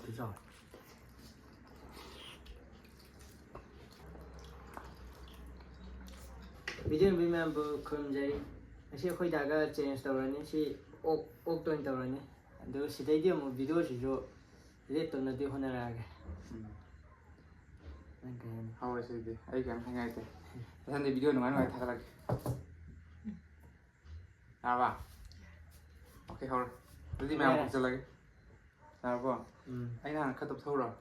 그죠? Video remember 금자리 시 거기다가 change 떠라니 시 옥돈 떠라니 너 시대디 뭐 비디오 시죠 이제 또 너도 혼나라게 하고 있어야지 아이 그냥 생각할 때 근데 비디오 너무 많이 타가라게 알아 오케이 하고 어디 매운 거 줄라게 알아 anh hàng khát tập sâu rồi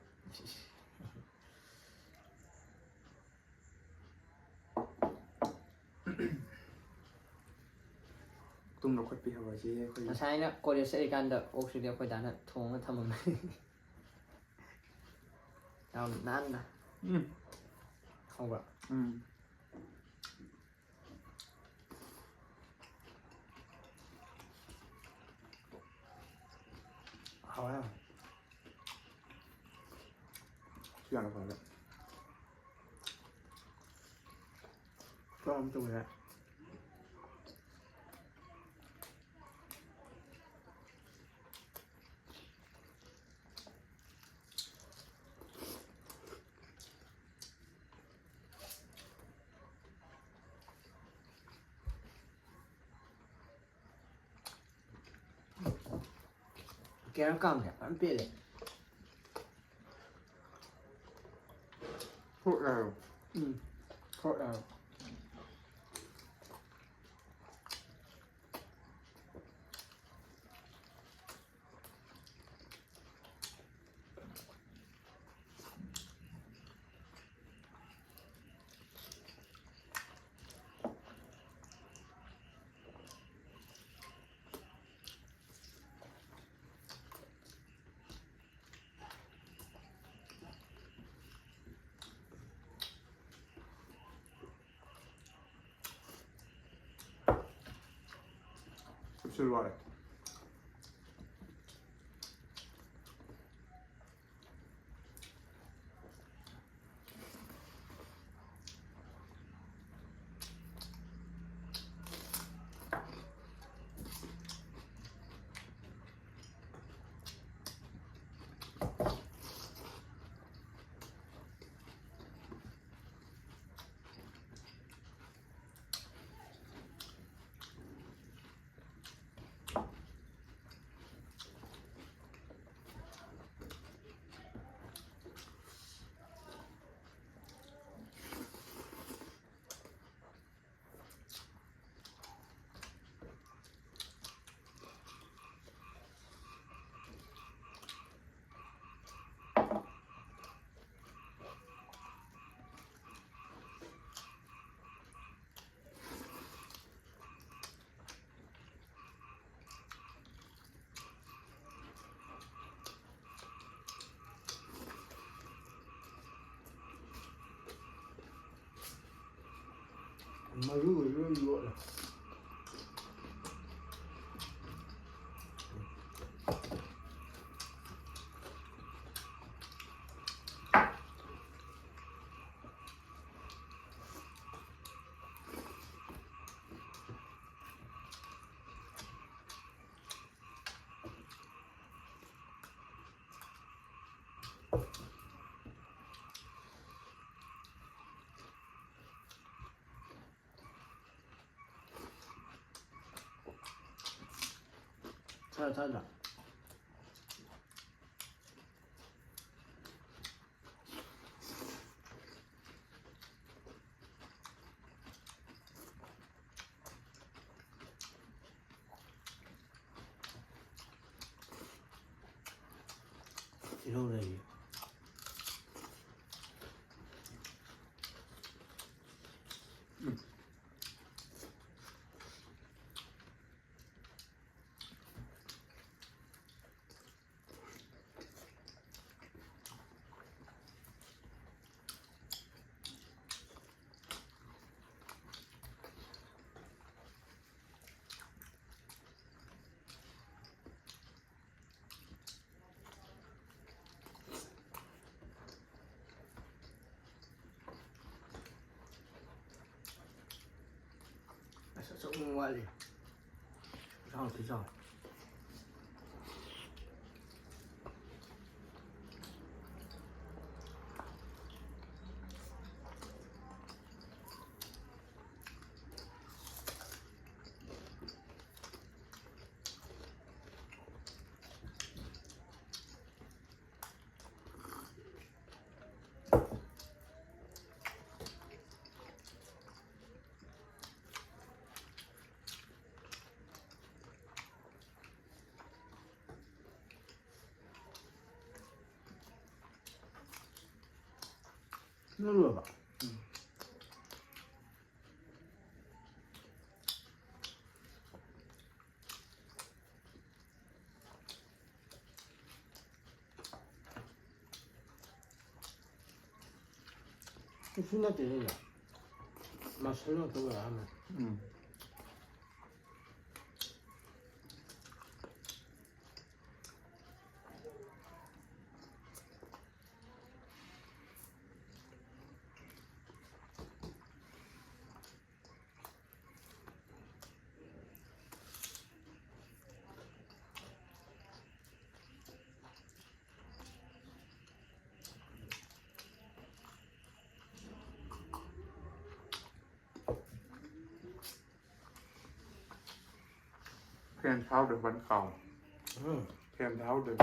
tum nó quét bị hao gì 아 사이나 거기 세간다 혹시 거기 다나 통을 타면 다음 난다 하고 하와요 시간 안 걸려 그럼 또 그래 걔랑 까면 안 빼래 thôi 그래 술 말해 엄마 이거 찾아 이러래 조금 빨리 그죠? nó lừa bảo cái thứ nhất thì là mà sao nó không làm mà Kèm tháo được vẫn cầu kèm tháo được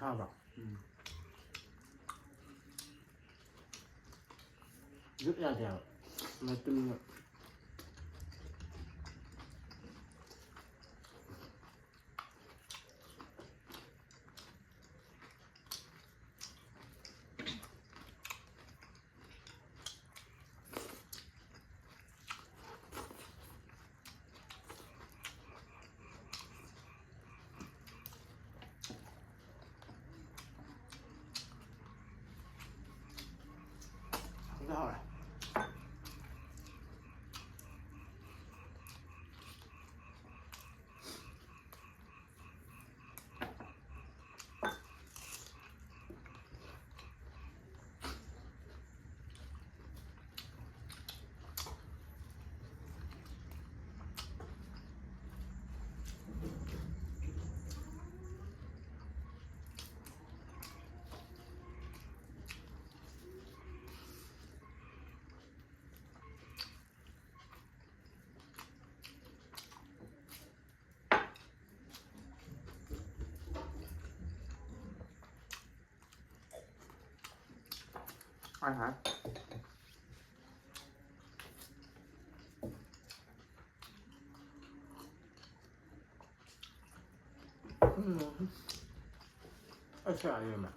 sao bảo rút ra theo mà từng rồi ai hả sao vậy mà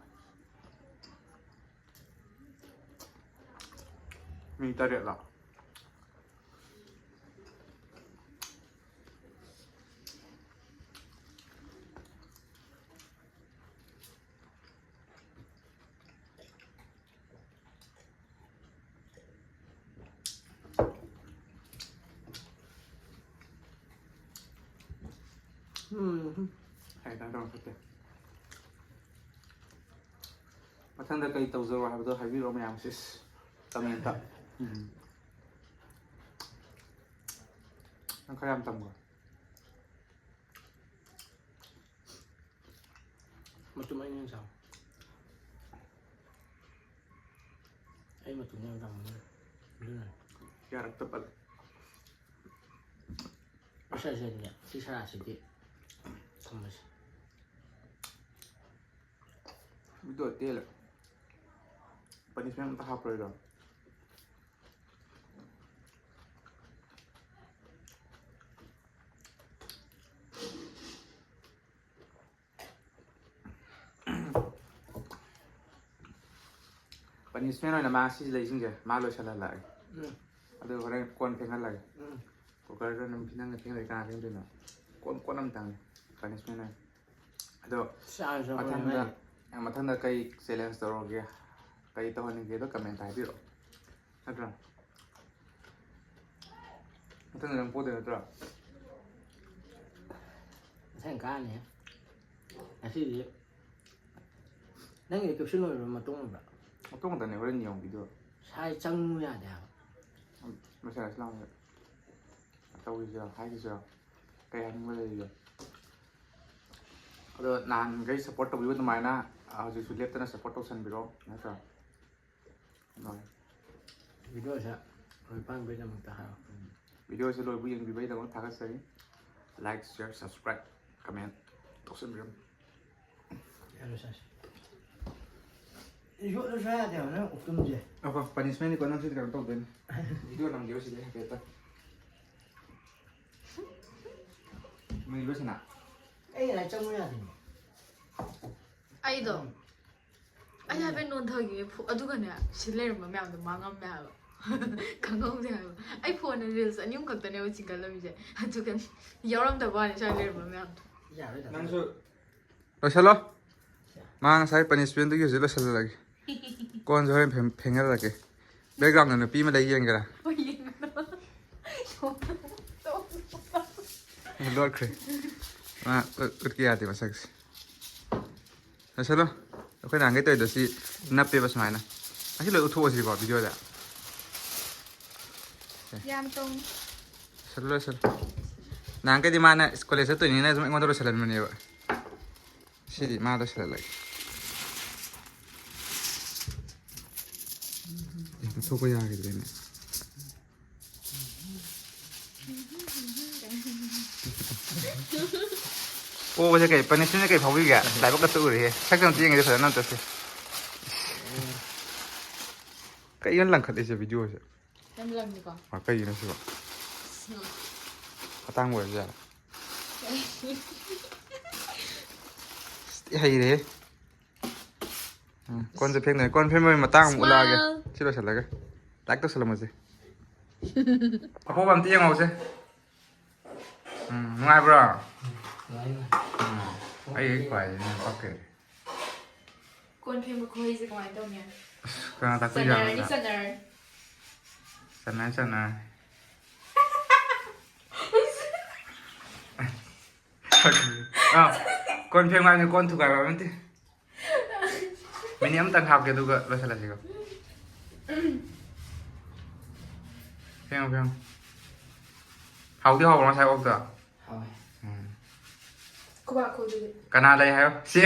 mình ta điện lại hay đang đâu thật 마찬가지 cây tàu dầu hay hay biết ông em sẽ tầm hiện tại nó khai âm tầm rồi mà tụi anh sao ấy mà tụi anh làm như này ya đặc tập bật sao vậy nhỉ thì sao sẽ đi không biết itu dia lah punishment tahap rồi punishment này là ma xí lấy xin kìa ma lôi lại lại ada orang kon pengen lagi kok kalau nam pinang pengen lagi kan pengen dulu kon nam tang punishment này ada sao rồi mathanda kai challenge toroge kai to hanin ge do comment hai biro adra mathanda lang po de adra thành ca này là gì nãy người kêu xin lỗi rồi mà tung rồi 또 근데 내가 그런 내용 비디오 sai chân ra đào mà sẽ làm rồi tao giờ hai giờ cái anh mới đây rồi nàng cái support tao biết mày na giờ suy left na support tao sân biro nè sao rồi video sao rồi ban bây giờ mình ta học video sẽ lôi bây giờ bây giờ có thằng cái like share subscribe comment tao sân biro 이거 넣어야 돼요, 어떤지. punishment 이거 넣으실 때 또 된. video làm điều gì đấy hết rồi. mình biết nào? Cái này trong nhà thì. 아이도 ꯑꯩ ꯍꯥꯏꯐꯦꯠ ꯅꯣꯟꯊꯈꯤꯕ ꯑꯗꯨꯒꯅꯦ ꯁꯤ ꯂꯩꯔꯝꯕ ꯃꯌꯥꯝꯗꯣ ꯃꯥꯡꯉꯝꯃꯦ ꯍꯥꯏꯕ ꯈꯪꯍꯧꯗꯦ ꯍꯥꯏꯕ ꯑꯩ ꯐꯣꯟꯗ ꯔꯤꯜꯁ 2 ꯈꯛꯇꯅꯦꯕ ꯆꯤꯡꯈꯠꯂꯝꯃꯤꯁꯦ ꯑꯗꯨꯒ ꯌꯥꯎꯔꯝꯗꯕ ꯋꯥꯅꯤ ꯁ꯭ꯋꯥꯏ ꯂꯩꯔꯝꯕ ꯃꯌꯥꯝꯗꯣ ꯅꯪꯁꯨ ꯂꯣꯏꯁꯜꯂꯣ ꯃꯥ ꯉꯁꯥꯏ ꯄꯅꯤꯁꯃꯦꯟꯗꯨꯒꯤ ꯍꯧꯖꯤꯛ ꯂꯣꯏꯁꯜꯂꯛꯑꯒꯦ ꯀꯣꯟꯁꯨ ꯍꯣꯔꯦꯟ ꯐꯦꯡꯍꯜꯂꯛꯀꯦ ꯕꯦꯛꯒ꯭ꯔꯥꯎꯟꯗ ꯅꯨꯄꯤ ꯑꯃ ꯂꯩ ꯌꯦꯡꯒꯦꯔꯥ ꯂꯣꯠꯈ꯭ꯔꯦ ꯃꯥ ꯎꯠꯀꯦ ꯌꯥꯗꯦ ꯃꯁꯛꯁꯦ ꯂꯣꯏꯁꯜꯂꯣ ꯑꯩꯈꯣꯏ ꯅꯍꯥꯟꯒꯩ ꯇꯧꯔꯤꯗꯣ ꯁꯤ ꯅꯞꯄꯦꯕ ꯁꯨꯃꯥꯏꯅ ꯑꯁꯤ ꯂꯣꯏ ꯎꯠꯊꯣꯛꯑꯁꯤꯀꯣ ꯚꯤꯗꯤꯑꯣꯗ ꯌꯥꯝ ꯇꯧ ꯂꯣꯏꯁꯜꯂꯣ ꯅꯍꯥꯟꯒꯩꯗꯤ ꯃꯥꯅ ꯀꯣꯂꯦꯖ ꯆꯠꯇꯣꯏꯅꯤꯅ ꯁꯨꯝ ꯑꯩꯉꯣꯟꯗ ꯂꯣꯏꯁꯜꯍꯟꯕꯅꯦꯕ ꯁꯤꯗꯤ ꯃꯥ ꯂꯣꯏꯁꯜꯍꯜꯂꯒꯦ ꯊꯣꯛꯄ ꯌꯥꯈꯤꯗ꯭ꯔꯦꯅꯦ ꯑꯣꯕꯁꯦ ꯀꯩ ꯄꯅꯤꯁꯃꯦꯟꯁꯦ ꯀꯩ ꯐꯥꯎꯕꯤꯒꯦ ꯂꯥꯏꯕꯛꯀ ꯇꯨꯔꯤꯍꯦ ꯁꯛꯇ ꯑꯝꯇ ꯌꯦꯡꯒꯦ ꯐꯖꯅ ꯑꯝꯇꯁꯦ ꯀꯩꯒꯤꯅꯣ ꯂꯪꯈꯠꯂꯤꯁꯦ ꯚꯤꯗꯤꯑꯣꯁꯦ ꯌꯥꯝ ꯂꯪꯅꯤꯀꯣ ꯀꯩꯒꯤꯅꯣ ꯁꯤꯕꯣ ꯑꯇꯥꯡꯕ ꯑꯣꯏꯔꯁꯨ ꯌꯥꯔꯦ ꯍꯩꯔꯦꯍꯦ ꯀꯣꯟꯁꯨ ꯐꯦꯡꯗꯣꯏꯅꯦ ꯀꯣꯟ ꯐꯦꯡꯕꯒꯤ ꯃꯇꯥꯡ ꯑꯃꯨꯛ ꯎꯠꯂꯛꯑꯒꯦ ꯁꯤ ꯂꯣꯏꯁꯤꯜꯂꯒ ꯂꯥꯏꯛ ꯇꯧꯁꯜꯂꯝꯃꯁꯦ ꯑꯄꯣꯕ ꯑꯝꯇ ꯌꯦꯡꯉꯧꯁꯦ ꯅꯨꯡꯉꯥꯏꯕ꯭ꯔꯣ ꯑꯩ ꯈ꯭ꯋꯥꯏꯗꯒꯤ ꯄꯛꯀꯦ ꯀꯣꯟ ꯐꯦꯡꯕ ꯈꯨꯍꯩꯁꯦ ꯀꯃꯥꯏꯅ ꯇꯧꯅꯤ ꯀꯅꯥ ꯇꯥꯛꯄꯤꯒꯦ ꯆꯟꯅꯔꯦ ꯀꯣꯟ ꯐꯦꯡꯕ ꯍꯥꯏꯕꯅꯤ ꯀꯣꯟ ꯊꯨꯒꯥꯏꯕ ꯍꯥꯏꯕ ꯅꯠꯇꯦ ꯃꯤꯅꯤꯠ ꯑꯃꯇꯪ ꯍꯥꯞꯀꯦ ꯑꯗꯨꯒ ꯂꯣꯏꯁꯤꯜꯂꯁꯤꯀꯣ ꯐꯦꯡꯉꯣ ꯍꯥꯎꯗꯤ ꯍꯥꯎꯕ꯭ꯔꯣ ꯉꯁꯥꯏ ꯑꯣꯛꯇꯣ ꯈꯨꯕꯥꯛ ꯈꯨꯗꯨꯗꯤ ꯀꯅꯥ ꯂꯩ ꯍꯥꯏꯌꯣ ꯁꯤ